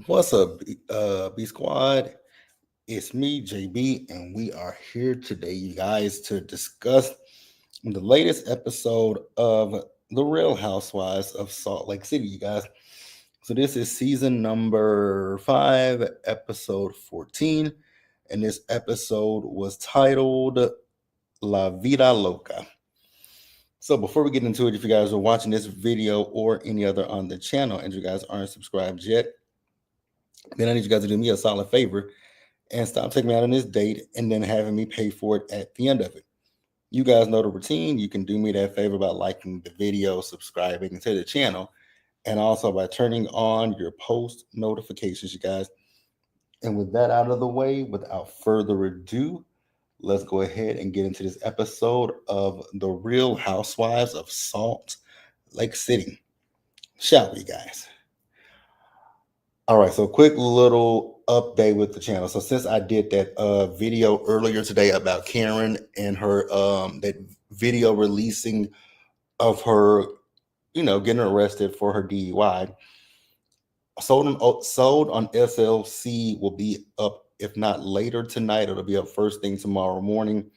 What's up, B Squad? It's me, JB, and we are here today, you guys, to discuss the latest episode of The Real Housewives of Salt Lake City, you guys. So, this is season number 5, episode 14, and this episode was titled La Vida Loca. So, before we get into it, if you guys are watching this video or any other on the channel and you guys aren't subscribed yet, then I need you guys to do me a solid favor and stop taking me out on this date and then having me pay for it at the end of it. You guys know the routine. You can do me that favor by liking the video, subscribing to the channel, and also by turning on your post notifications, you guys. And with that out of the way, without further ado, let's go ahead and get into this episode of The Real Housewives of Salt Lake City. Shall we, guys? All right, so quick little update with the channel. So since I did that video earlier today about Karen and her that video releasing of her, getting arrested for her DUI, sold on SLC will be up, if not later tonight, it'll be up first thing tomorrow morning,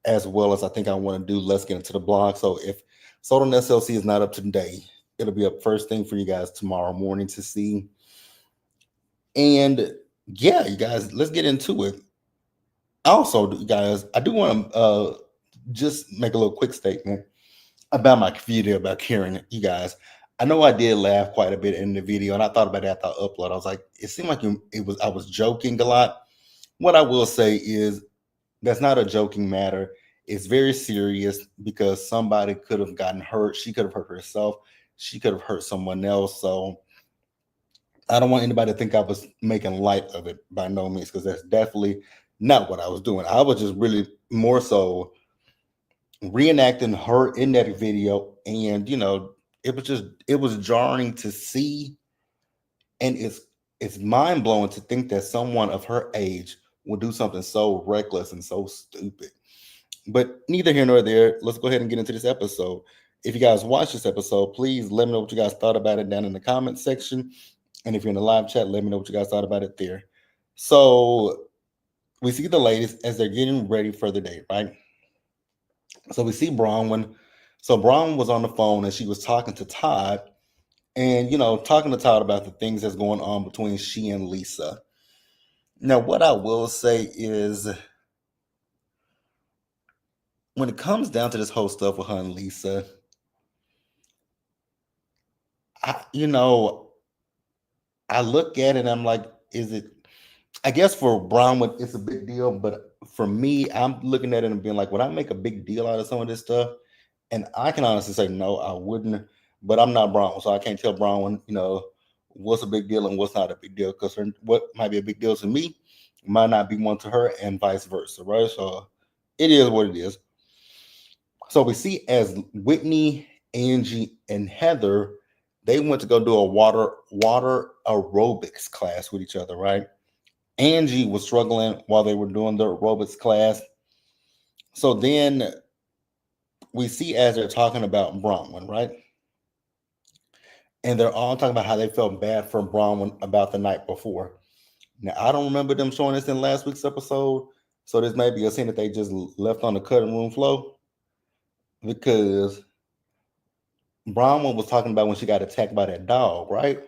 as well as I think I want to do Let's Get Into the Blog. So if sold on SLC is not up today, it'll be up first thing for you guys tomorrow morning to see. And yeah, you guys, let's get into it. Also, you guys, I do want to just make a little quick statement about my video about Karen. You guys, I know I did laugh quite a bit in the video, and I thought about it after I upload. I was like, it seemed like I was joking a lot. What I will say is that's not a joking matter. It's very serious because somebody could have gotten hurt. She could have hurt herself. She could have hurt someone else. So I don't want anybody to think I was making light of it, by no means, because that's definitely not what I was doing. I was just really more so reenacting her in that video, and it was jarring to see, and it's mind blowing to think that someone of her age would do something so reckless and so stupid. But neither here nor there. Let's go ahead and get into this episode. If you guys watch this episode, please let me know what you guys thought about it down in the comment section. And if you're in the live chat, let me know what you guys thought about it there. So we see the ladies as they're getting ready for the date, right? So we see Bronwyn. So Bronwyn was on the phone and she was talking to Todd and, talking to Todd about the things that's going on between she and Lisa. Now, what I will say is when it comes down to this whole stuff with her and Lisa, I look at it and I'm like, I guess for Bronwyn, it's a big deal. But for me, I'm looking at it and being like, would I make a big deal out of some of this stuff? And I can honestly say, no, I wouldn't. But I'm not Bronwyn, so I can't tell Bronwyn, what's a big deal and what's not a big deal. Because what might be a big deal to me might not be one to her and vice versa, right? So it is what it is. So we see as Whitney, Angie, and Heather, they went to go do a water aerobics class with each other, right? Angie was struggling while they were doing the aerobics class. So then we see as they're talking about Bronwyn, right? And they're all talking about how they felt bad for Bronwyn about the night before. Now, I don't remember them showing this in last week's episode. So this may be a scene that they just left on the cutting room floor. Because Bronwyn was talking about when she got attacked by that dog, right?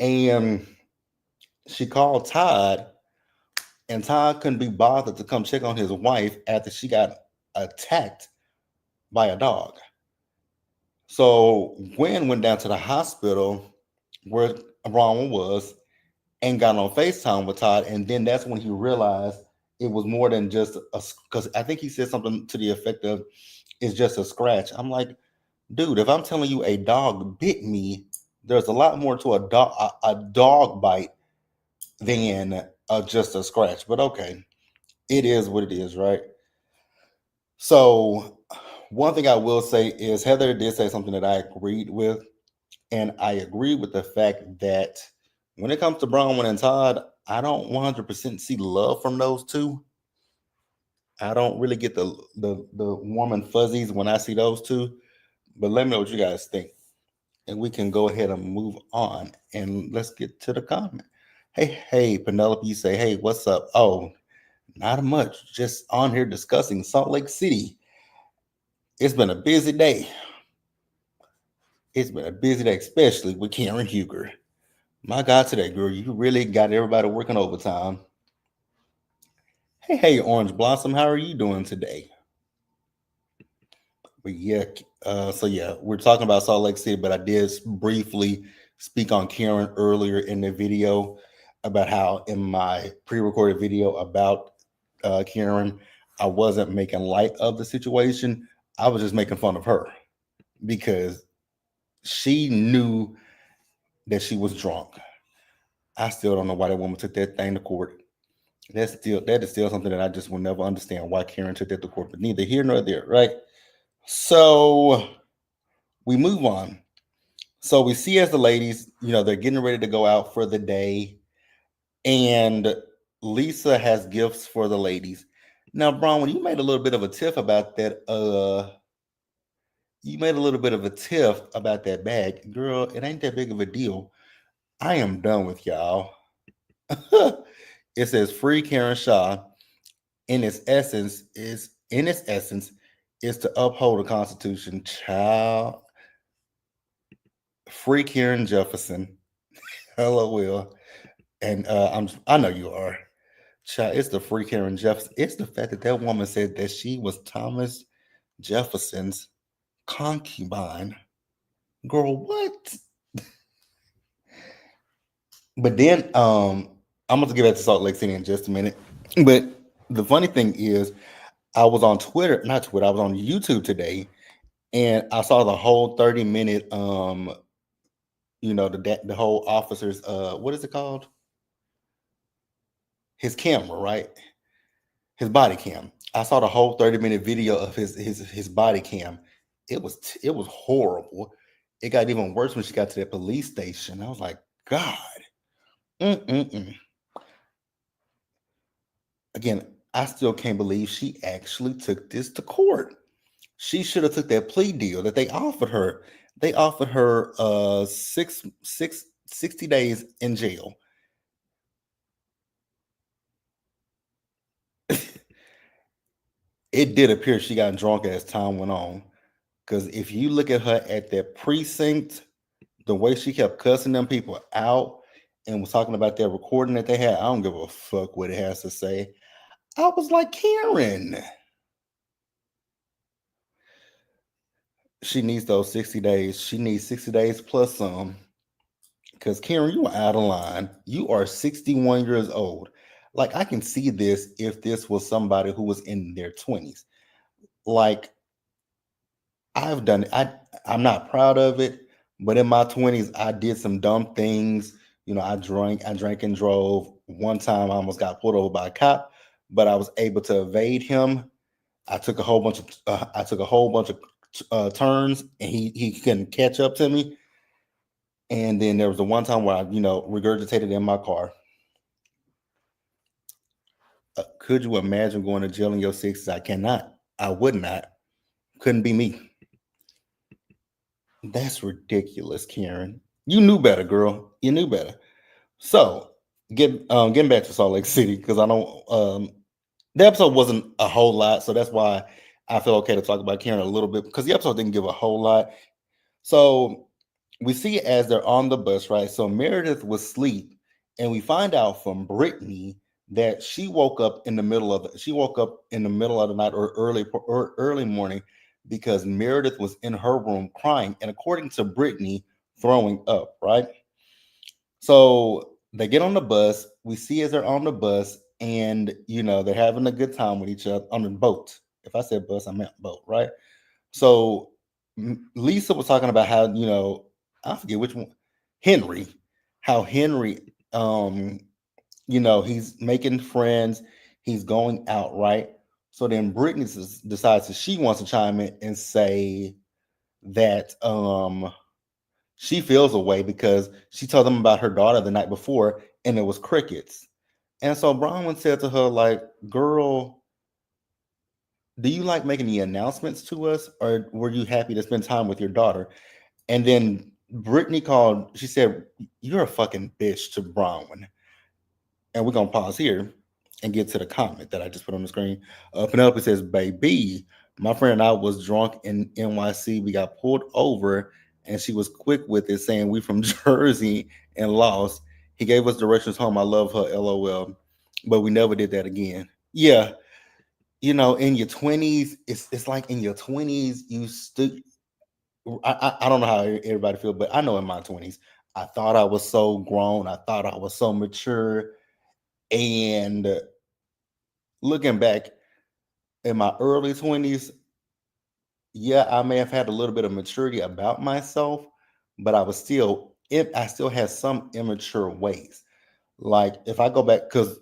And she called Todd, and Todd couldn't be bothered to come check on his wife after she got attacked by a dog. So Gwen went down to the hospital where Bronwyn was and got on FaceTime with Todd. And then that's when he realized it was more than just because I think he said something to the effect of, it's just a scratch. I'm like, dude, if I'm telling you a dog bit me, there's a lot more to a dog bite than just a scratch. But okay, it is what it is, right? So one thing I will say is Heather did say something that I agreed with. And I agree with the fact that when it comes to Bronwyn and Todd, I don't 100% see love from those two. I don't really get the warm and fuzzies when I see those two. But let me know what you guys think. and we can go ahead and move on and let's get to the comment. Hey, Penelope, you say, hey, what's up? Oh, not much. Just on here discussing Salt Lake City. It's been a busy day. It's been a busy day, especially with Karen Huger. My God, today, girl, you really got everybody working overtime. Hey, Orange Blossom, how are you doing today? But yeah, we're talking about Salt Lake City, but I did briefly speak on Karen earlier in the video about how in my pre-recorded video about Karen, I wasn't making light of the situation. I was just making fun of her because she knew that she was drunk. I still don't know why that woman took that thing to court. That is still something that I just will never understand why Karen took that to court, but neither here nor there, right? So we move on. So we see as the ladies, they're getting ready to go out for the day, and Lisa has gifts for the ladies. Now, Bronwyn, you made a little bit of a tiff about that. You made a little bit of a tiff about that bag, girl. It ain't that big of a deal. I am done with y'all. It says free Karen Shaw. In its essence is to uphold the Constitution. Child, free Karen Jefferson. LOL. And I know you are. Child, it's the free Karen Jefferson. It's the fact that that woman said that she was Thomas Jefferson's concubine. Girl, what? But then I'm going to get back to Salt Lake City in just a minute. But the funny thing is, I was on Twitter, not Twitter, I was on YouTube today, and I saw the whole 30-minute the whole officer's what is it called? His camera, right? His body cam. I saw the whole 30-minute video of his body cam. It was horrible. It got even worse when she got to that police station. I was like, God. Mm-mm-mm. Again, I still can't believe she actually took this to court. She should have took that plea deal that they offered her. They offered her 60 days in jail. It did appear she got drunk as time went on. Because if you look at her at that precinct, the way she kept cussing them people out and was talking about their recording that they had, I don't give a fuck what it has to say. I was like, Karen, she needs those 60 days. She needs 60 days plus some. Because Karen, you are out of line. You are 61 years old. Like, I can see this if this was somebody who was in their 20s. Like, I've done it. I'm not proud of it, but in my 20s, I did some dumb things. I drank and drove. One time I almost got pulled over by a cop, but I was able to evade him. I took a whole bunch of turns, and he couldn't catch up to me. And then there was the one time where I, regurgitated in my car. Could you imagine going to jail in your 60s? I cannot. I would not. Couldn't be me. That's ridiculous, Karen. You knew better, girl. You knew better. So, getting back to Salt Lake City, because I don't. The episode wasn't a whole lot, so that's why I feel okay to talk about Karen a little bit, because the episode didn't give a whole lot. So we see as they're on the bus, right? So Meredith was asleep, and we find out from Brittany that she woke up in the middle of the night or early morning because Meredith was in her room crying, and according to Brittany, throwing up, right? So they get on the bus. We see as they're on the bus, and they're having a good time with each other on the boat. If I said bus, I meant boat, right? So Lisa was talking about how I forget which one, Henry, how Henry, he's making friends, he's going out, right? So then Brittany decides that she wants to chime in and say that she feels a way because she told them about her daughter the night before and it was crickets. And so Bronwyn said to her, like, girl, do you like making the announcements to us, or were you happy to spend time with your daughter? And then Brittany called, she said, "You're a fucking bitch" to Bronwyn. And we're gonna pause here and get to the comment that I just put on the screen. Penelope says, "Baby, my friend and I was drunk in NYC. We got pulled over, and she was quick with it, saying we from Jersey and lost. He gave us directions home. I love her, LOL. But we never did that again." Yeah, in your 20s, it's like in your 20s, you still. I don't know how everybody feel, but I know in my 20s, I thought I was so grown. I thought I was so mature, and looking back in my early 20s, yeah, I may have had a little bit of maturity about myself, but I still had some immature ways. Like if I go back, because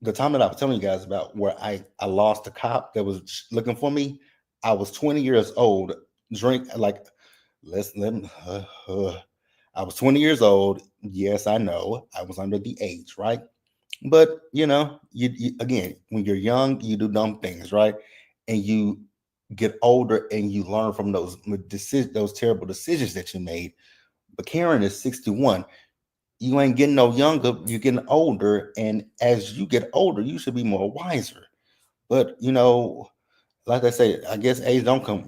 the time that I was telling you guys about where I lost a cop that was looking for me, I was 20 years old, drink like let me, I was 20 years old. Yes, I know I was under the age, right? But you again, when you're young, you do dumb things, right? And you get older and you learn from those terrible decisions that you made. But Karen is 61. You ain't getting no younger, you're getting older. And as you get older, you should be more wiser. But like I say, I guess age don't come,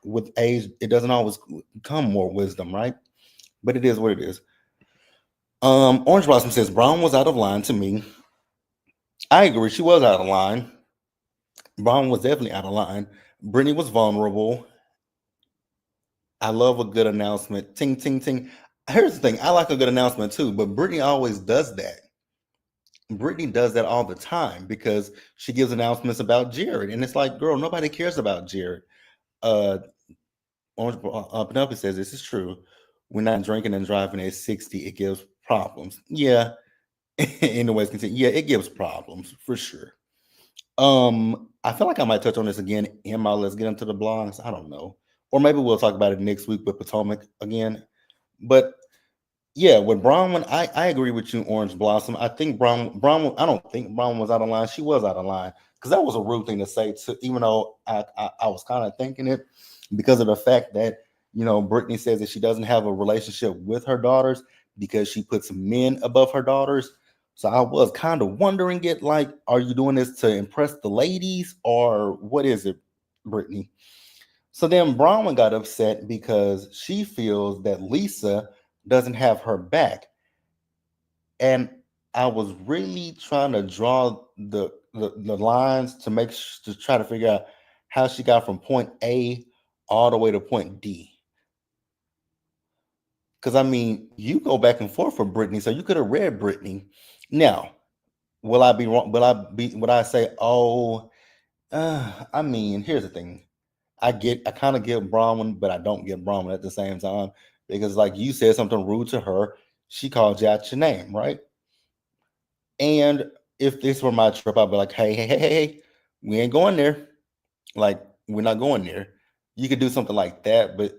with age, it doesn't always come more wisdom, right? But it is what it is. Orange Blossom says Brown was out of line to me. I agree, she was out of line. Brown was definitely out of line. Brittany was vulnerable. I love a good announcement. Ting, ting, ting. Here's the thing. I like a good announcement too, but Brittany always does that. Brittany does that all the time because she gives announcements about Jared. And it's like, girl, nobody cares about Jared. Uh, Penelope says this is true. We're not drinking and driving at 60. It gives problems. Yeah. Anyways, continue. Yeah, it gives problems for sure. I feel like I might touch on this again in my Let's Get Into the Blogs. I don't know. Or maybe we'll talk about it next week with Potomac again. But yeah, with Bronwyn, I agree with you, Orange Blossom. I think Bronwyn, I don't think Bronwyn was out of line. She was out of line because that was a rude thing to say, to, even though I was kind of thinking it because of the fact that, Brittany says that she doesn't have a relationship with her daughters because she puts men above her daughters. So I was kind of wondering it like, are you doing this to impress the ladies or what is it, Brittany? So then Bronwyn got upset because she feels that Lisa doesn't have her back. And I was really trying to draw the lines to try to figure out how she got from point A all the way to point D. Because I mean, you go back and forth for Brittany, so you could have read Brittany. Now, will I be wrong? Would I say, oh, I mean, here's the thing. I kind of get Bronwyn, but I don't get Bronwyn at the same time because, like, you said something rude to her, she called you out your name, right? And if this were my trip, I'd be like, hey, hey, hey, hey, hey, we ain't going there. Like, we're not going there. You could do something like that, but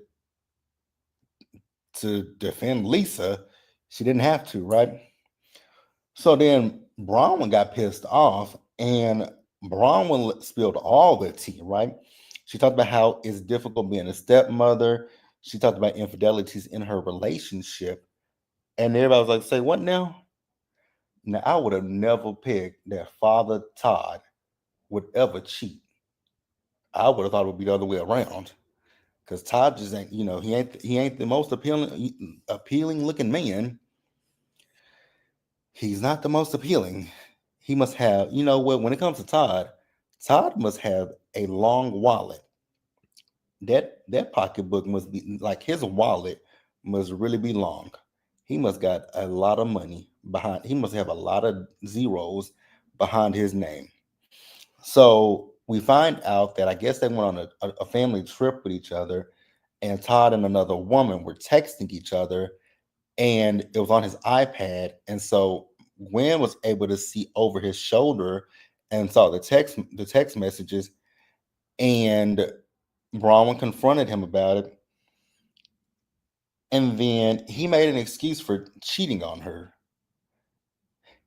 to defend Lisa, she didn't have to, right? So then Bronwyn got pissed off, and Bronwyn spilled all the tea, right? She talked about how it's difficult being a stepmother. She talked about infidelities in her relationship. And everybody was like, say what now? Now, I would have never picked that Father Todd would ever cheat. I would have thought it would be the other way around. Because Todd just ain't, he ain't the most appealing looking man. He's not the most appealing. He must have, you know what, when it comes to Todd must have a long wallet. That pocketbook must be like his wallet must really be long. He must got a lot of money behind. He must have a lot of zeros behind his name. So we find out that I guess they went on a family trip with each other, and Todd and another woman were texting each other, and it was on his iPad. And so Gwen was able to see over his shoulder and saw the text messages, and Bronwyn confronted him about it, and then he made an excuse for cheating on her.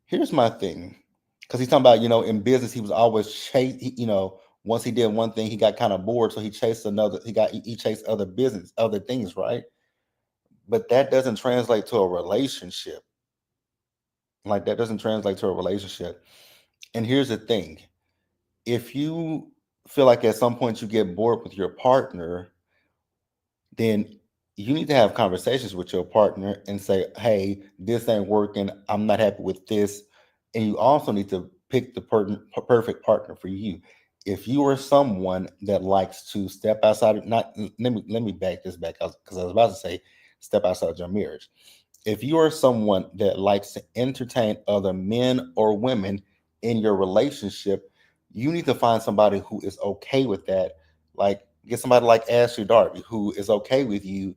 Here's my thing, because he's talking about, in business he was always once he did one thing he got kind of bored, so he chased another. He chased other things, right? but that doesn't translate to a relationship. Like that doesn't translate to a relationship. And here's the thing: if you feel like at some point you get bored with your partner, then you need to have conversations with your partner and say, hey, this ain't working. I'm not happy with this. And you also need to pick the perfect partner for you. If you are someone that likes to step outside, not let me back this back because I was about to say step outside your marriage. If you are someone that likes to entertain other men or women in your relationship, you need to find somebody who is okay with that. Like get somebody like Ashley Darby who is okay with you,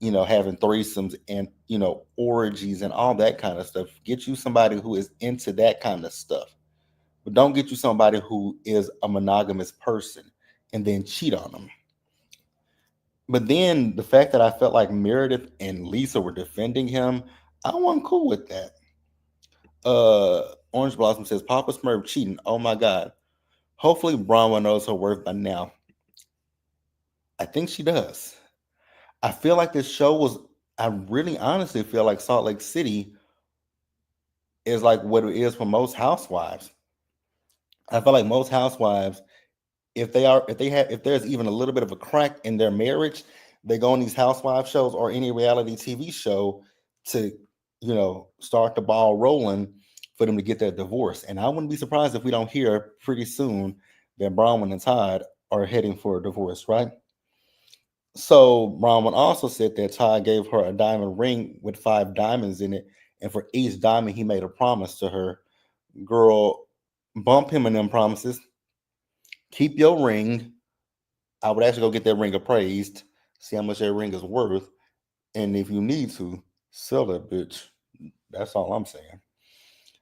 having threesomes and orgies and all that kind of stuff. Get you somebody who is into that kind of stuff. But don't get you somebody who is a monogamous person and then cheat on them. But then the fact that I felt like Meredith and Lisa were defending him, I wasn't cool with that. Orange Blossom says Papa Smurf cheating. Oh my god. Hopefully Bronwyn knows her worth by now. I think she does. I feel like this show was I really honestly feel like Salt Lake City is like what it is for most housewives. I feel like most housewives, if there's even a little bit of a crack in their marriage, they go on these housewife shows or any reality TV show to, start the ball rolling for them to get their divorce. And I wouldn't be surprised if we don't hear pretty soon that Bronwyn and Todd are heading for a divorce, right? So Bronwyn also said that Todd gave her a diamond ring with 5 diamonds in it, and for each diamond he made a promise to her. Girl, bump him in them promises. Keep your ring. I would actually go get that ring appraised, see how much that ring is worth, and if you need to, sell that bitch. That's all I'm saying.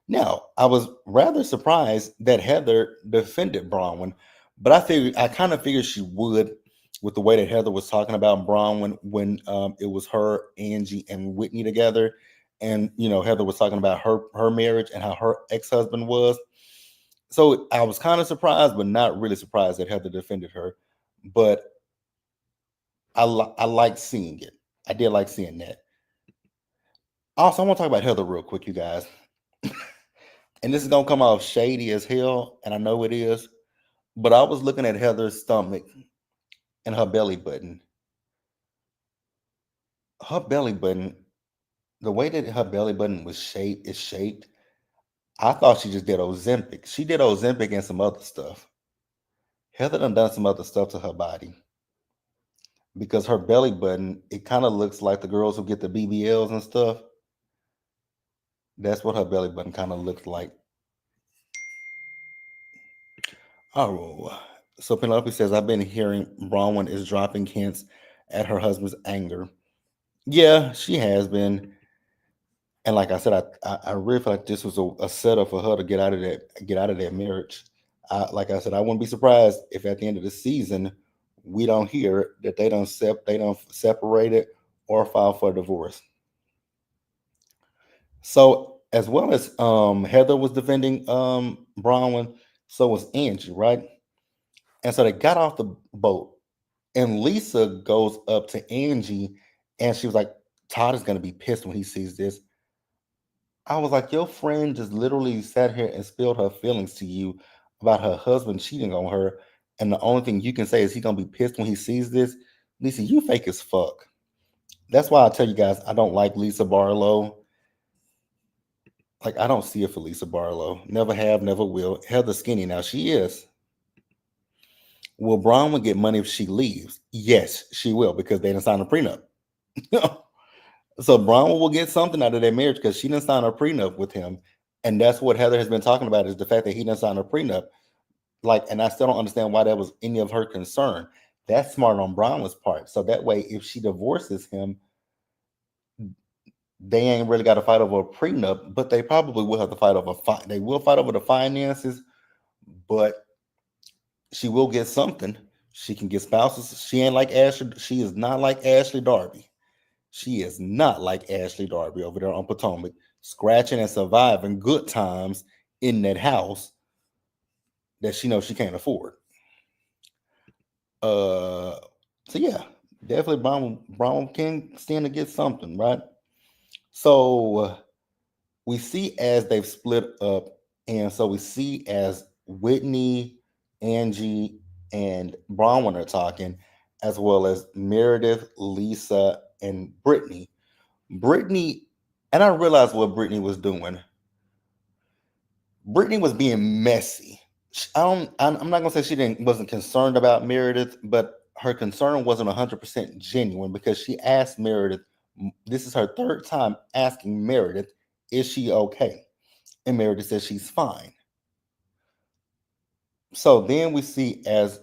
Now, I was rather surprised that Heather defended Bronwyn, but I kind of figured she would with the way that Heather was talking about Bronwyn when it was her, Angie, and Whitney together, and Heather was talking about her marriage and how her ex husband was. So I was kind of surprised, but not really surprised that Heather defended her. But I like seeing it. I did like seeing that. Also, I want to talk about Heather real quick, you guys. And this is gonna come off shady as hell, and I know it is. But I was looking at Heather's stomach and her belly button. Her belly button, the way that her belly button is shaped. I thought she just did Ozempic. She did Ozempic and some other stuff. Heather done some other stuff to her body because her belly button, it kind of looks like the girls who get the BBLs and stuff. That's what her belly button kind of looks like. Oh, so Penelope says, I've been hearing Bronwyn is dropping hints at her husband's anger. Yeah, she has been. And like I said, I really feel like this was a setup for her to get out of that marriage. Like I said, I wouldn't be surprised if at the end of the season we don't hear that they don't separate it or file for divorce. So as well as Heather was defending Bronwyn, so was Angie, right? And so they got off the boat, and Lisa goes up to Angie, and she was like, "Todd is gonna be pissed when he sees this." I was like, your friend just literally sat here and spilled her feelings to you about her husband cheating on her. And the only thing you can say is he gonna be pissed when he sees this. Lisa, you fake as fuck. That's why I tell you guys I don't like Lisa Barlow. Like I don't see it for Lisa Barlow. Never have, never will. Heather Skinny now she is. Will Bronwyn get money if she leaves? Yes, she will because they didn't sign a prenup. So Bronwyn will get something out of their marriage because she didn't sign a prenup with him. And that's what Heather has been talking about is the fact that he didn't sign a prenup. Like, and I still don't understand why that was any of her concern. That's smart on Bronwyn's part. So that way, if she divorces him, they ain't really got to fight over a prenup, but they probably will have to fight over they will fight over the finances, but she will get something. She can get spouses. She ain't like Ashley. She is not like Ashley Darby. She is not like Ashley Darby over there on Potomac, scratching and surviving good times in that house that she knows she can't afford. Uh, so yeah, Definitely Brown can stand to get something, right? So we see as they've split up, and so we see as Whitney, Angie, and Bronwyn are talking, as well as Meredith, Lisa, and Brittany. Brittany, and I realized what Brittany was doing. Brittany was being messy. I don't. I'm not gonna say she didn't wasn't concerned about Meredith, but her concern wasn't 100% genuine because she asked Meredith. This is her third time asking Meredith, "Is she okay?" And Meredith says she's fine. So then we see as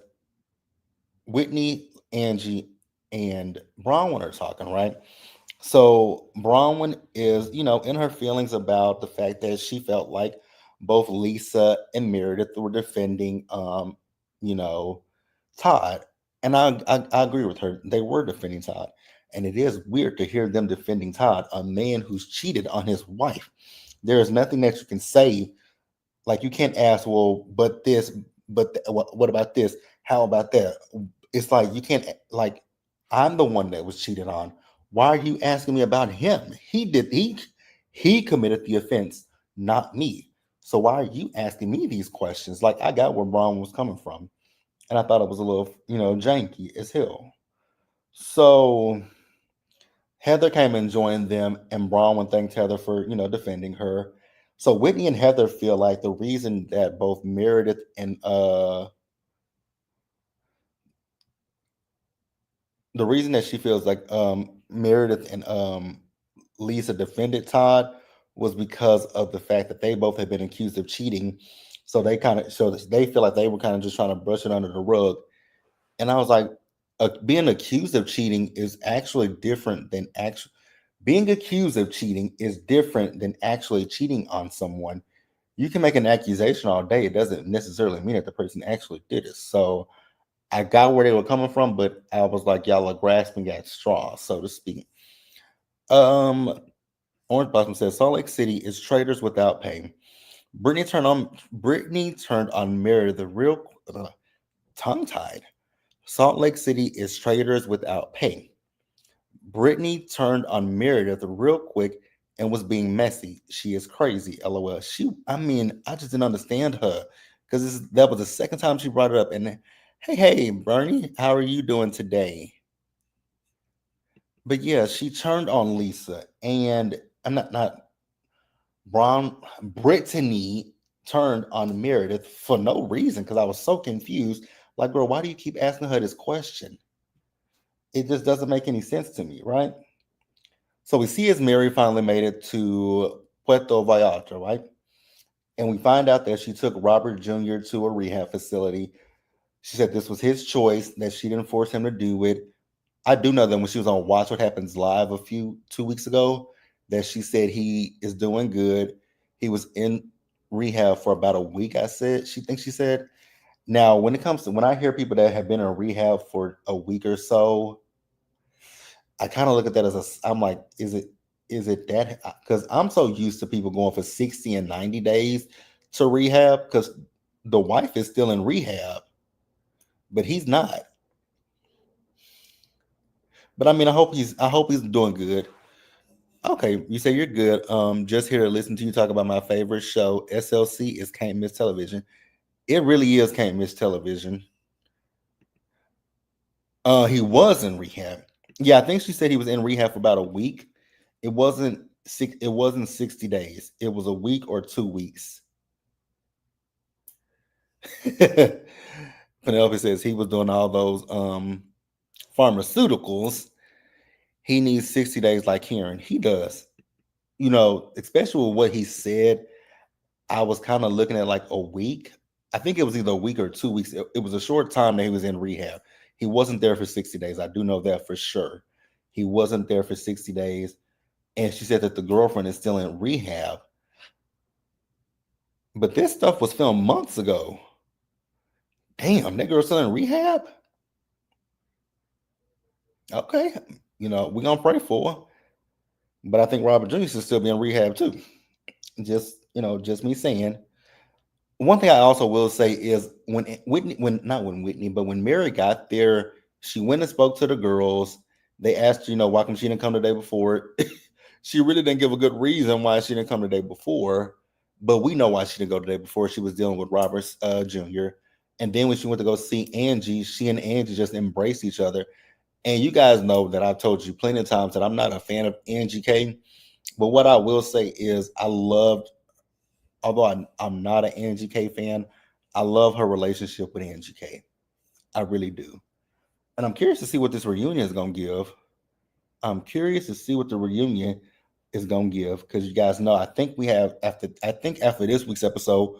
Whitney, Angie, and Bronwyn are talking, right? So Bronwyn is, in her feelings about the fact that she felt like both Lisa and Meredith were defending, you know, Todd. And I agree with her. They were defending Todd. And it is weird to hear them defending Todd, a man who's cheated on his wife. There is nothing that you can say. Like you can't ask, well, but this, what about this? How about that? It's like you can't like I'm the one that was cheated on. Why are you asking me about him? He committed the offense, not me. So why are you asking me these questions? Like I got where Braun was coming from, and I thought it was a little, janky as hell. So Heather came and joined them, and Bronwyn thanked Heather for, defending her. So Whitney and Heather feel like the reason that both Meredith and the reason that she feels like Meredith and Lisa defended Todd was because of the fact that they both had been accused of cheating. So they feel like they were kind of just trying to brush it under the rug. And I was like, being accused of cheating is actually different than actually being accused of cheating is different than actually cheating on someone. You can make an accusation all day. It doesn't necessarily mean that the person actually did it. So I got where they were coming from, but I was like, y'all are grasping at straws, so to speak. Um, Orange Blossom says Salt Lake City is traders without pay. Brittany turned on Meredith the real tongue tied. Salt Lake City is traders without pay. Brittany turned on Meredith real quick and was being messy. She is crazy. LOL. I just didn't understand her because that was the second time she brought it up. And hey, Bernie, how are you doing today? But yeah, she turned on Lisa, and I'm not Brown. Brittany turned on Meredith for no reason because I was so confused. Like, girl, why do you keep asking her this question? It just doesn't make any sense to me, right? So we see as Mary finally made it to Puerto Vallarta, right? And we find out that she took Robert Jr. to a rehab facility. She said this was his choice, that she didn't force him to do it. I do know that when she was on Watch What Happens Live 2 weeks ago, that she said he is doing good. He was in rehab for about a week, she said. Now, when I hear people that have been in rehab for a week or so, I kind of look at that I'm like, is it that? Because I'm so used to people going for 60 and 90 days to rehab because the wife is still in rehab, but he's not. But I mean, I hope he's doing good. Okay, you say you're good. Just here to listen to you talk about my favorite show. SLC is Can't Miss Television. It really is Can't Miss Television. He was in rehab. Yeah, I think she said he was in rehab for about a week. It wasn't 60 days. It was a week or 2 weeks. Penelope says he was doing all those pharmaceuticals. He needs 60 days like Karen. He does. Especially with what he said, I was kind of looking at like a week. I think it was either a week or 2 weeks. It was a short time that he was in rehab. He wasn't there for 60 days. I do know that for sure. He wasn't there for 60 days. And she said that the girlfriend is still in rehab. But this stuff was filmed months ago. Damn, that girl's still in rehab? Okay. We're going to pray for her. But I think Robert Jr. should still be in rehab too. Just me saying. One thing I also will say is when Whitney, when not when Whitney, but when Mary got there, She went and spoke to the girls. They asked, why come she didn't come the day before. She really didn't give a good reason why she didn't come the day before, but we know why she didn't go the day before. She was dealing with Robert Jr. And then when she went to go see Angie, she and Angie just embraced each other. And you guys know that I've told you plenty of times that I'm not a fan of Angie K. But what I will say is I loved, although I'm not an Angie K fan, I love her relationship with Angie K. I really do. And I'm curious to see what this reunion is going to give. I'm curious to see what the reunion is going to give because you guys know I think after this week's episode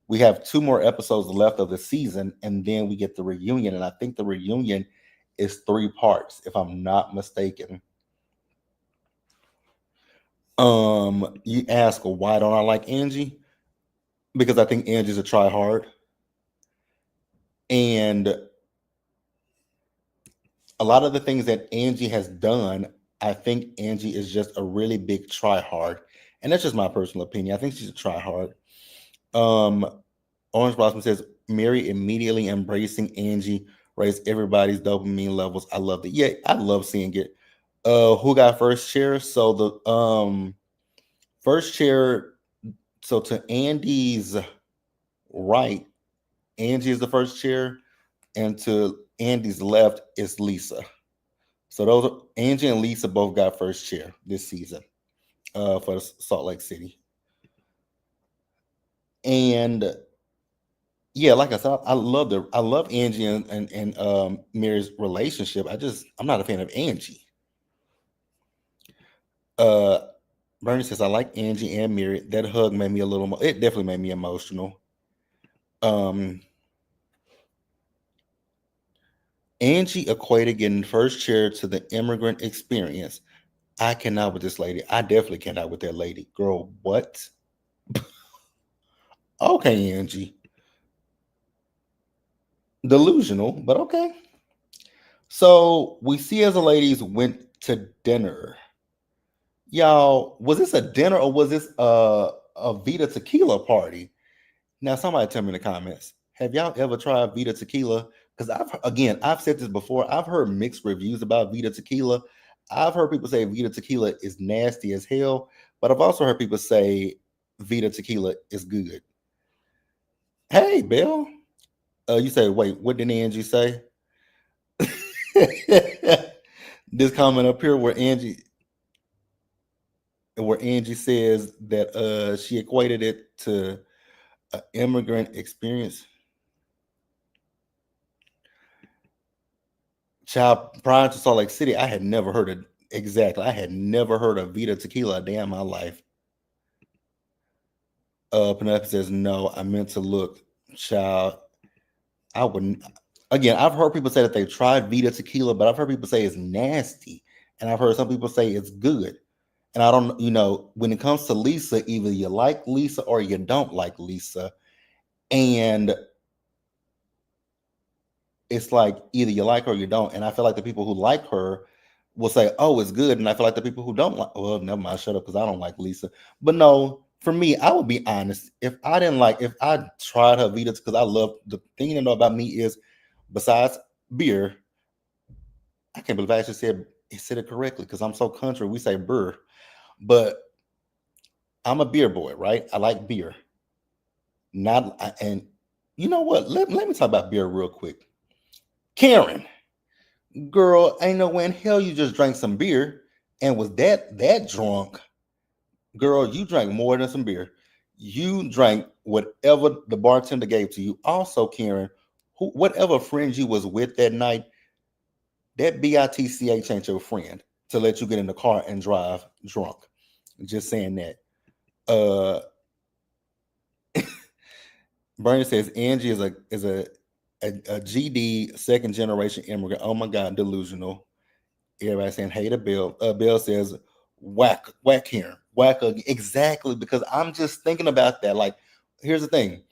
we have two more episodes left of the season and then we get the reunion, and I think the reunion is 3 parts if I'm not mistaken. You ask why don't I like Angie? Because I think Angie's a try hard, and a lot of the things that Angie has done, I think Angie is just a really big try hard. And that's just my personal opinion. I think she's a try hard. Um, Orange Blossom says Mary immediately embracing Angie raised everybody's dopamine levels. I loved it. Yeah, I love seeing it. Who got first chair? So the first chair, so to Andy's right, Angie is the first chair, and to Andy's left is Lisa. So those are, Angie and Lisa both got first chair this season for Salt Lake City. And yeah, like I said, I love Angie and Mary's relationship. I'm not a fan of Angie. Uh Bernie says I like Angie and Mary. That hug made me a little more, it definitely made me emotional. Um Angie equated getting first chair to the immigrant experience. I cannot with this lady. I definitely cannot with that lady. Girl, what? Okay, Angie. Delusional, but okay. So we see as the ladies went to dinner. Y'all, was this a dinner or was this a Vita tequila party? Now, somebody tell me in the comments. Have y'all ever tried Vita tequila? Because I've said this before. I've heard mixed reviews about Vita tequila. I've heard people say Vita tequila is nasty as hell, but I've also heard people say Vita tequila is good. Hey, Bill. You say, wait, what did Angie say? This comment up here where Angie says that she equated it to an immigrant experience. Child, prior to Salt Lake City, I had never heard of exactly. I had never heard of Vita Tequila a day in my life. Penelope says, no, I meant to look. Child, I wouldn't. Again, I've heard people say that they've tried Vita Tequila, but I've heard people say it's nasty. And I've heard some people say it's good. And I don't, when it comes to Lisa, either you like Lisa or you don't like Lisa. And it's like either you like her or you don't. And I feel like the people who like her will say, "Oh, it's good," and I feel like the people who don't like, well, never mind, shut up, because I don't like Lisa. But no, for me, I would be honest. If I tried her Vitas, because I love the thing you know about me is, besides beer, I can't believe I actually said it correctly because I'm so country. We say burr, but I'm a beer boy, right? I like beer. And you know what? Let me talk about beer real quick. Karen, girl, ain't no way in hell you just drank some beer and was that drunk. Girl, you drank more than some beer. You drank whatever the bartender gave to you. Also, Karen, whatever friends you was with that night, that bitch ain't your friend to let you get in the car and drive drunk. Just saying that. Uh Bernie says Angie is a GD second generation immigrant. Oh my god, delusional. Everybody saying hey to Bill. Bill says whack here, whack again. Exactly, because I'm just thinking about that. Like, here's the thing.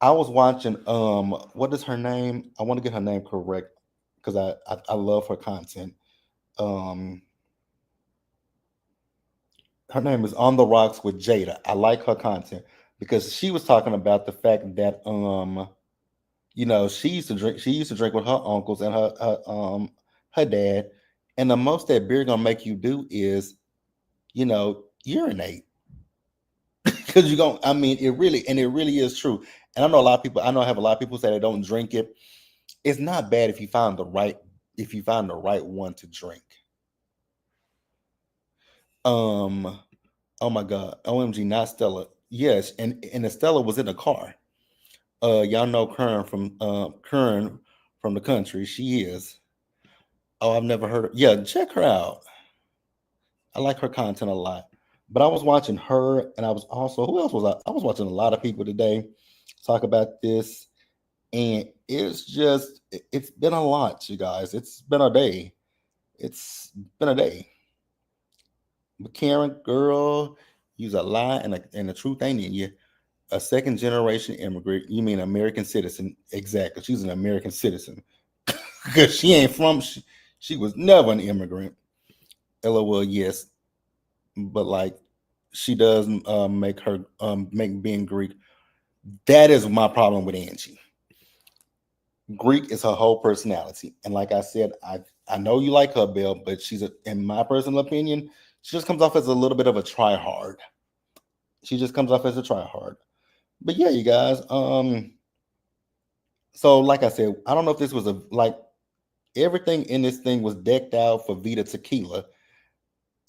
I was watching what is her name? I want to get her name correct because I love her content. Um Her name is On the Rocks with Jada. I like her content because she was talking about the fact that She used to drink. She used to drink with her uncles and her dad. And the most that beer gonna make you do is, urinate. Because you going I mean, it really is true. And I know a lot of people. I know I have a lot of people say they don't drink it. It's not bad if you find the right one to drink. Um. Oh my God. OMG, not Stella. Yes, and Estella was in the car. Y'all know Kern from the country. She is. Oh, I've never heard of. Yeah, check her out. I like her content a lot. But I was watching her, and I was also who else was I? I was watching a lot of people today talk about this, and it's been a lot, you guys. It's been a day. It's been a day. But Karen, girl, use a lie and the truth ain't in you. A second generation immigrant. You mean American citizen? Exactly. She's an American citizen because she ain't from. She was never an immigrant. LOL. Yes, but like she does make her make being Greek. That is my problem with Angie. Greek is her whole personality, and like I said, I know you like her, Bill, but in my personal opinion, she just comes off as a little bit of a try hard. She just comes off as a try hard. But yeah, you guys. So like I said, I don't know if this was a like everything in this thing was decked out for VIDA tequila.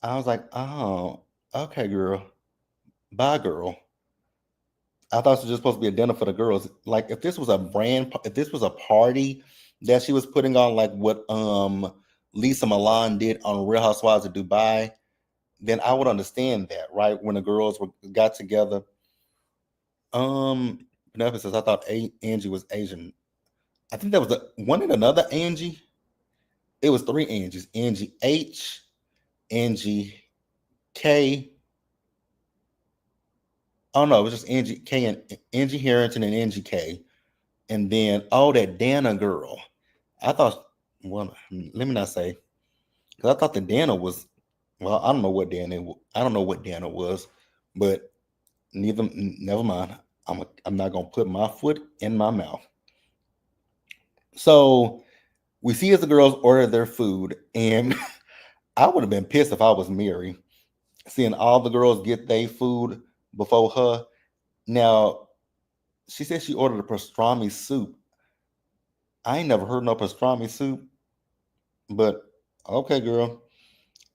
I was like, oh, okay, girl, bye, girl. I thought it was just supposed to be a dinner for the girls. Like if this was a party that she was putting on, like what Lisa Milan did on Real Housewives of Dubai, then I would understand that, right? When the got together. Penelope says I thought Angie was Asian. I think that was the one and another Angie. It was three Angies: Angie H, Angie K. Oh no, it was just Angie K and Angie Harrington and Angie K. And then that Dana girl. I thought, well, let me not say, because I thought the Dana was, well, I don't know what I don't know what Dana was, but never mind. I'm not gonna put my foot in my mouth. So we see as the girls order their food, and I would have been pissed if I was Mary, seeing all the girls get their food before her. Now, she said she ordered a pastrami soup. I ain't never heard no pastrami soup, but okay, girl.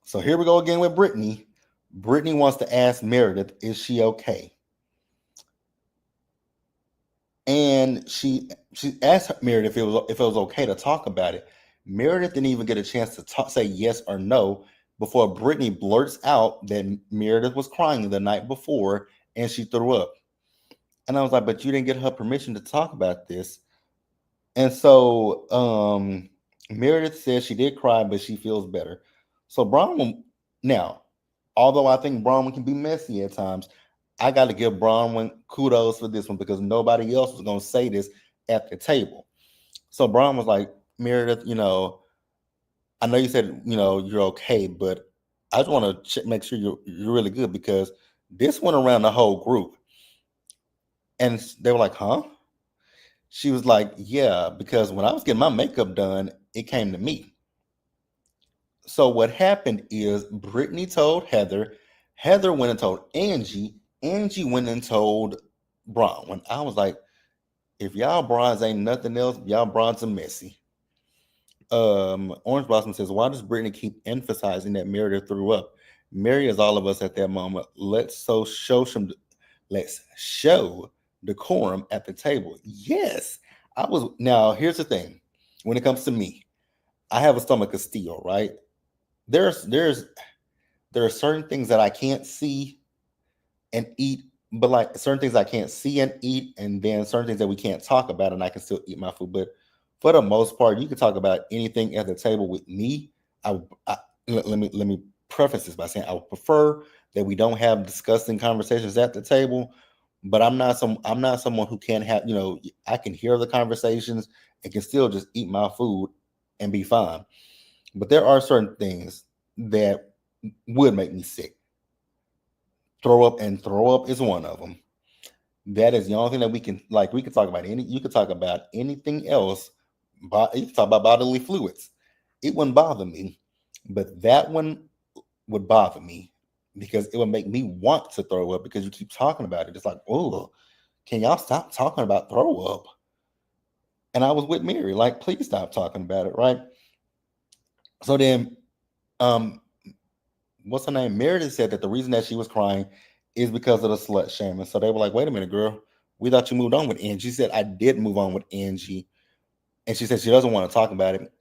So here we go again with Brittany. Brittany wants to ask Meredith, is she okay? And she asked Meredith if it was okay to talk about it. Meredith didn't even get a chance to say yes or no before Brittany blurts out that Meredith was crying the night before and she threw up. And I was like, but you didn't get her permission to talk about this. And so Meredith says she did cry, but she feels better. So Bronwyn, now, although I think Bronwyn can be messy at times, I got to give Bronwyn kudos for this one because nobody else was going to say this at the table. So Bronwyn was like, Meredith, I know you said, you're okay, but I just want to make sure you're really good because this went around the whole group. And they were like, huh? She was like, yeah, because when I was getting my makeup done, it came to me. So what happened is Brittany told Heather, Heather went and told Angie, Angie went and told Bronwyn. I was like, if y'all bronze ain't nothing else, y'all bronze are messy. Orange Blossom says, why does Brittany keep emphasizing that Meredith threw up? Mary is all of us at that moment. Let's show decorum at the table. Yes. Now here's the thing. When it comes to me, I have a stomach of steel, right? There are certain things that I can't see and eat, but like certain things I can't see and eat, and then certain things that we can't talk about, and I can still eat my food. But for the most part, you can talk about anything at the table with me. Let me preface this by saying I would prefer that we don't have disgusting conversations at the table. But I'm not someone who can't have, I can hear the conversations and can still just eat my food and be fine. But there are certain things that would make me sick. Throw up is one of them. That is the only thing that we can like. We could talk about any. You could talk about anything else. But you could talk about bodily fluids. It wouldn't bother me, but that one would bother me because it would make me want to throw up because you keep talking about it. It's like, oh, can y'all stop talking about throw up? And I was with Mary, like, please stop talking about it, right? So then, um, what's her name? Meredith said that the reason that she was crying is because of the slut shaming. So they were like, wait a minute, girl, we thought you moved on with Angie. She said, I did move on with Angie. And she said she doesn't want to talk about it.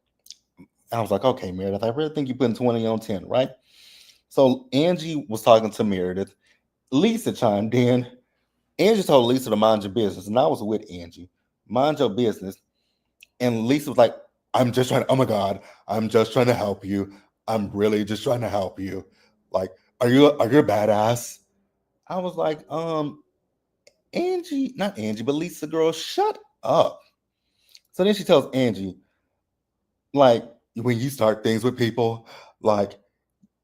I was like, okay, Meredith, I really think you're putting 20 on 10, right? So Angie was talking to Meredith. Lisa chimed in. Angie told Lisa to mind your business. And I was with Angie. Mind your business. And Lisa was like, I'm just trying to, oh my God, I'm just trying to help you. I'm really just trying to help you. Like, are you a badass? I was like, Angie, not Angie, but Lisa girl, shut up. So then she tells Angie, like, when you start things with people, like,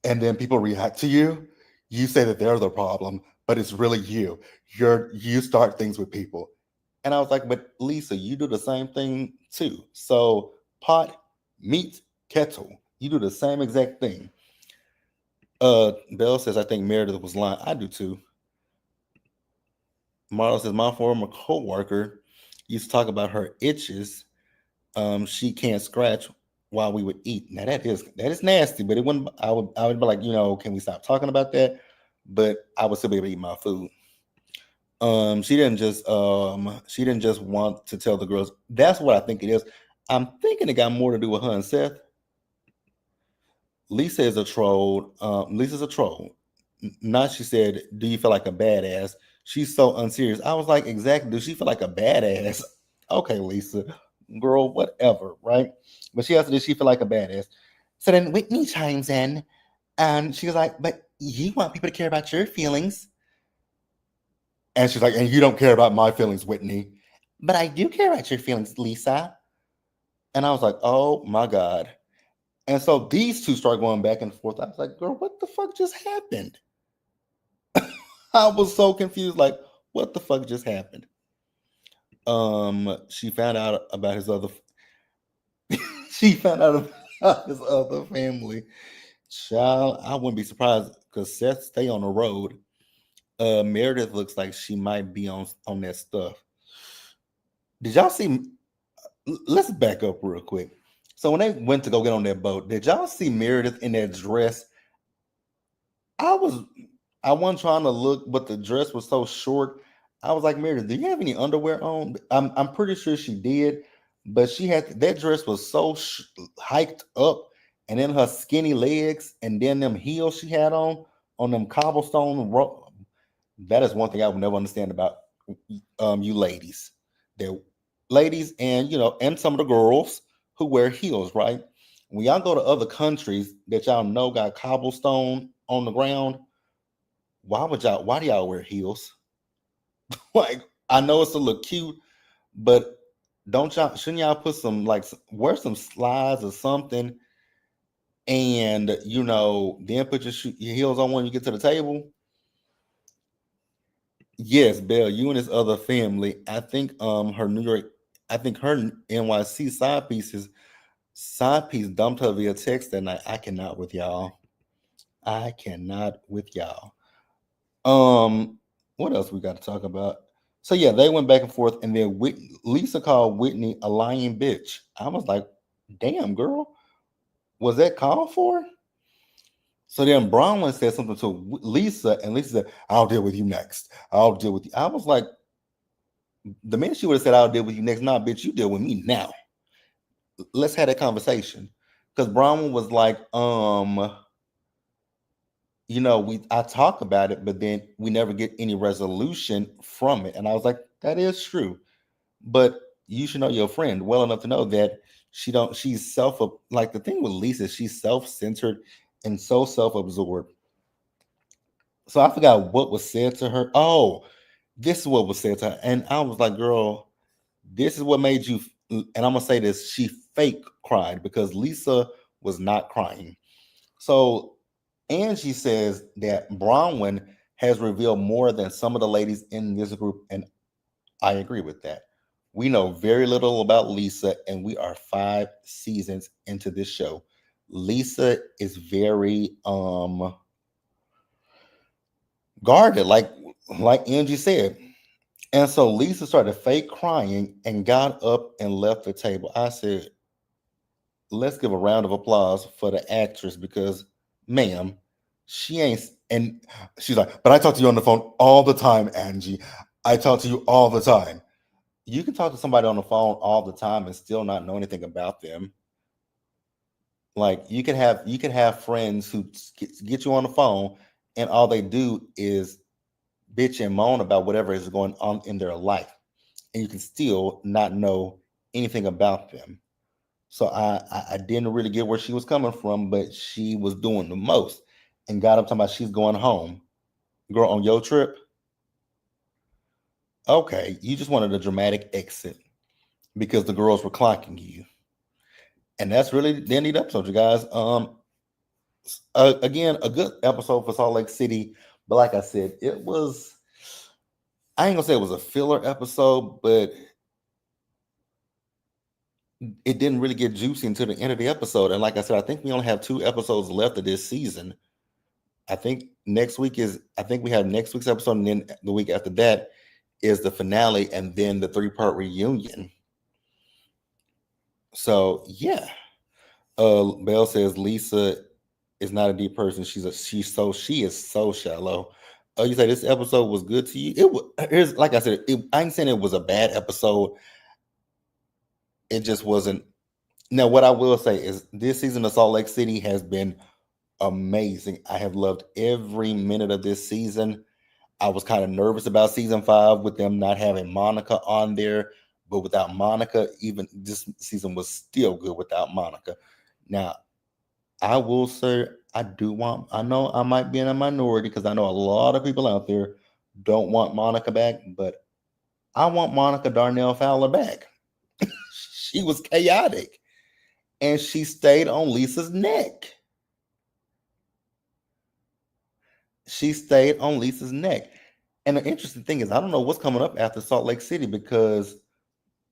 and then people react to you, you say that they're the problem, but it's really you. You start things with people. And I was like, but Lisa, you do the same thing too. So pot meets kettle. You do the same exact thing. Bell says, I think Meredith was lying. I do too. Marlo says, my former co-worker used to talk about her itches. She can't scratch while we would eat. Now that is nasty, but it wouldn't. I would be like, can we stop talking about that? But I would still be able to eat my food. She didn't just want to tell the girls. That's what I think it is. I'm thinking it got more to do with her and Seth. Lisa is a troll. Lisa's a troll. Not she said, "Do you feel like a badass?" She's so unserious. I was like, exactly. Does she feel like a badass? Okay, Lisa, girl, whatever, right? But she also, does she feel like a badass? So then Whitney chimes in, and she was like, "But you want people to care about your feelings?" And she's like, "And you don't care about my feelings, Whitney." But I do care about your feelings, Lisa. And I was like, "Oh my god." And so these two start going back and forth. I was like, girl, what the fuck just happened? I was so confused. Like, what the fuck just happened? She found out about his other she found out about his other family. Child, I wouldn't be surprised because Seth stay on the road. Meredith looks like she might be on that stuff. Did y'all see? Let's back up real quick. So when they went to go get on that boat, did y'all see Meredith in that dress? I was I wasn't trying to look, but the dress was so short. I was like, Meredith, do you have any underwear on? I'm pretty sure she did, but she had that dress was so hiked up, and then her skinny legs, and then them heels she had on them cobblestone. That is one thing I would never understand about you ladies. They're ladies, and and some of the girls who wear heels, right? When y'all go to other countries that y'all know got cobblestone on the ground, why do y'all wear heels? Like, I know it's a look cute, but don't y'all shouldn't y'all put some like wear some slides or something, and then put your heels on when you get to the table? Yes, Belle, you and his other family. I think her New York, I think her NYC side piece dumped her via text that night. I cannot with y'all. I cannot with y'all. Um, what else we got to talk about? So yeah, they went back and forth, and then Lisa called Whitney a lying bitch. I was like, "Damn, girl, was that called for?" So then Bronwyn said something to Lisa, and Lisa said, "I'll deal with you next. I'll deal with you." I was like, the minute she would have said, "I'll deal with you next," nah, bitch, you deal with me now. Let's have that conversation. Because Bronwyn was like, I talk about it, but then we never get any resolution from it. And I was like, that is true. But you should know your friend well enough to know that she's like the thing with Lisa, she's self-centered and so self-absorbed. So I forgot what was said to her. Oh, this is what was said to her. And I was like, girl, this is what made you, and I'm gonna say this, she fake cried because Lisa was not crying. So Angie says that Bronwyn has revealed more than some of the ladies in this group, and I agree with that. We know very little about Lisa, and we are 5 seasons into this show. Lisa is very guarded, like Angie said. And so Lisa started fake crying and got up and left the table. I said, let's give a round of applause for the actress because, ma'am, she ain't. And she's like, but I talk to you on the phone all the time, Angie. I talk to you all the time. You can talk to somebody on the phone all the time and still not know anything about them. Like you can have friends who get you on the phone and all they do is bitch and moan about whatever is going on in their life, and you can still not know anything about them. So I didn't really get where she was coming from, but she was doing the most and got up talking about she's going home. Girl, on your trip, okay, you just wanted a dramatic exit because the girls were clocking you. And that's really the end of the episode, you guys. Again, a good episode for Salt Lake City, but like I said, it was. I ain't gonna say it was a filler episode, but it didn't really get juicy until the end of the episode. And like I said, I think we only have 2 episodes left of this season. I think next week is. I think we have next week's episode, and then the week after that is the finale, and then the 3-part reunion. So yeah, Belle says Lisa is not a deep person. She is so shallow. Oh, you say this episode was good to you? It was. Here's like I said. I ain't saying it was a bad episode. It just wasn't. Now, what I will say is this season of Salt Lake City has been amazing. I have loved every minute of this season. I was kind of nervous about season 5 with them not having Monica on there, but without Monica, even this season was still good without Monica. Now, I will say I know I might be in a minority because I know a lot of people out there don't want Monica back, but I want Monica Darnell Fowler back. She was chaotic and she stayed on Lisa's neck. She stayed on Lisa's neck. And the interesting thing is, I don't know what's coming up after Salt Lake City because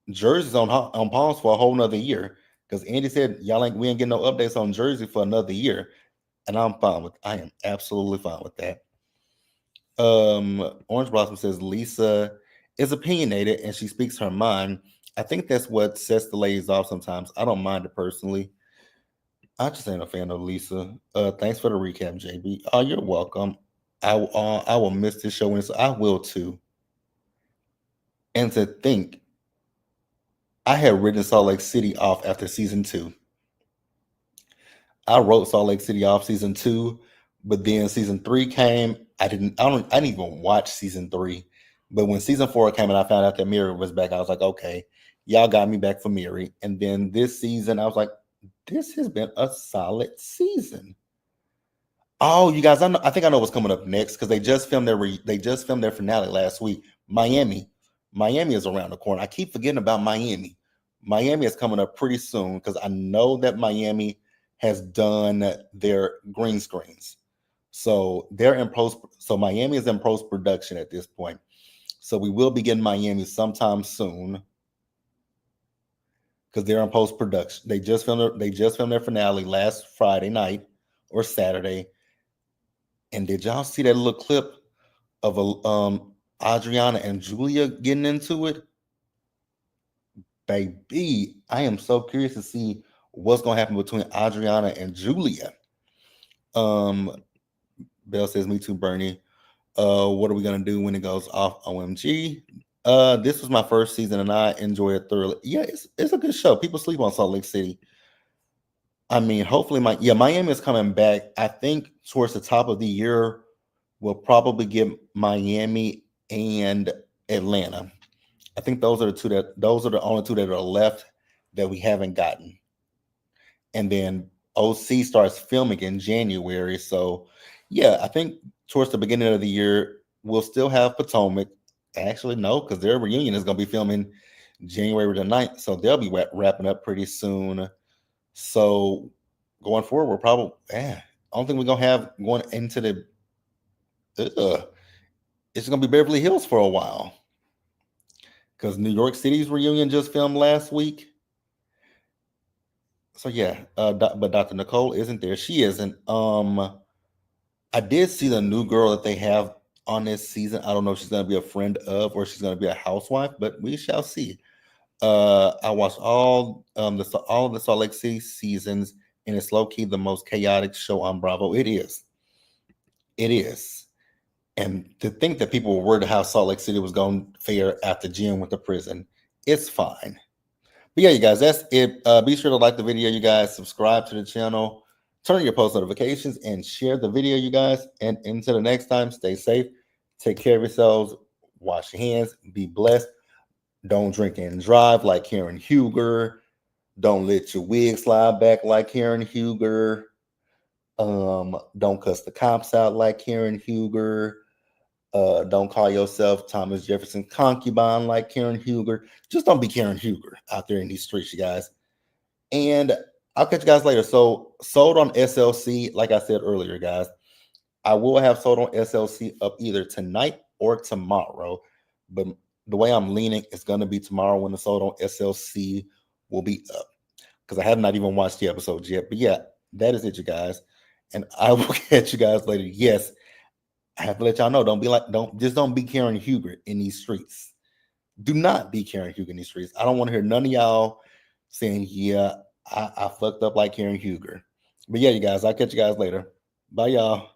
Jersey's on pause for a whole nother year. Because Andy said we ain't getting no updates on Jersey for another year, and I am absolutely fine with that. Orange Blossom says Lisa is opinionated and she speaks her mind. I think that's what sets the ladies off sometimes. I don't mind it personally. I just ain't a fan of Lisa. Thanks for the recap, JB. Oh, you're welcome. I will miss this show, and so I will too. And to think, I had written Salt Lake City off after season 2. I wrote Salt Lake City off season 2, but then season 3 came. I didn't even watch season 3. But when season 4 came and I found out that Mary was back, I was like, okay, y'all got me back for Mary. And then this season, I was like, this has been a solid season. Oh, you guys, I think I know what's coming up next because they just filmed their finale last week. Miami is around the corner. I keep forgetting about Miami. Miami is coming up pretty soon because I know that Miami has done their green screens. So they're in post. So Miami is in post production at this point. So we will be getting Miami sometime soon because they're in post production. They just filmed their finale last Friday night or Saturday. And did y'all see that little clip of Adriana and Julia getting into it? Baby, I am so curious to see what's gonna happen between Adriana and Julia. Um, Belle says, "Me too, Bernie. What are we gonna do when it goes off? OMG." This was my first season and I enjoy it thoroughly. Yeah, it's a good show. People sleep on Salt Lake City. I mean, hopefully, Miami is coming back. I think towards the top of the year, we'll probably get Miami and Atlanta. I think those are the only two that are left that we haven't gotten. And then OC starts filming in January. So yeah, I think towards the beginning of the year, we'll still have Potomac. Actually, no, because their reunion is gonna be filming January the 9th. So they'll be wrapping up pretty soon. So going forward, we're probably I don't think we're gonna have going into the it's gonna be Beverly Hills for a while because New York City's reunion just filmed last week. So yeah, but Dr. Nicole isn't there. She isn't. I did see the new girl that they have on this season. I don't know if she's gonna be a friend of or she's gonna be a housewife, but we shall see. I watched all of the Salt Lake City seasons, and it's low key the most chaotic show on Bravo. It is. It is. And to think that people were worried how Salt Lake City was going to fare after Jim went to prison, it's fine. But yeah, you guys, that's it. Be sure to like the video, you guys. Subscribe to the channel. Turn on your post notifications and share the video, you guys. And until the next time, stay safe. Take care of yourselves. Wash your hands. Be blessed. Don't drink and drive like Karen Huger. Don't let your wig slide back like Karen Huger. Don't cuss the cops out like Karen Huger. Don't call yourself Thomas Jefferson concubine like Karen Huger. Just don't be Karen Huger out there in these streets, you guys. And I'll catch you guys later. So sold on SLC, like I said earlier, guys. I will have sold on SLC up either tonight or tomorrow. But the way I'm leaning is going to be tomorrow when the sold on SLC will be up. Because I have not even watched the episodes yet. But yeah, that is it, you guys. And I will catch you guys later. Yes, I have to let y'all know. Don't be Karen Huger in these streets. Do not be Karen Huger in these streets. I don't want to hear none of y'all saying, yeah, I fucked up like Karen Huger. But yeah, you guys, I'll catch you guys later. Bye, y'all.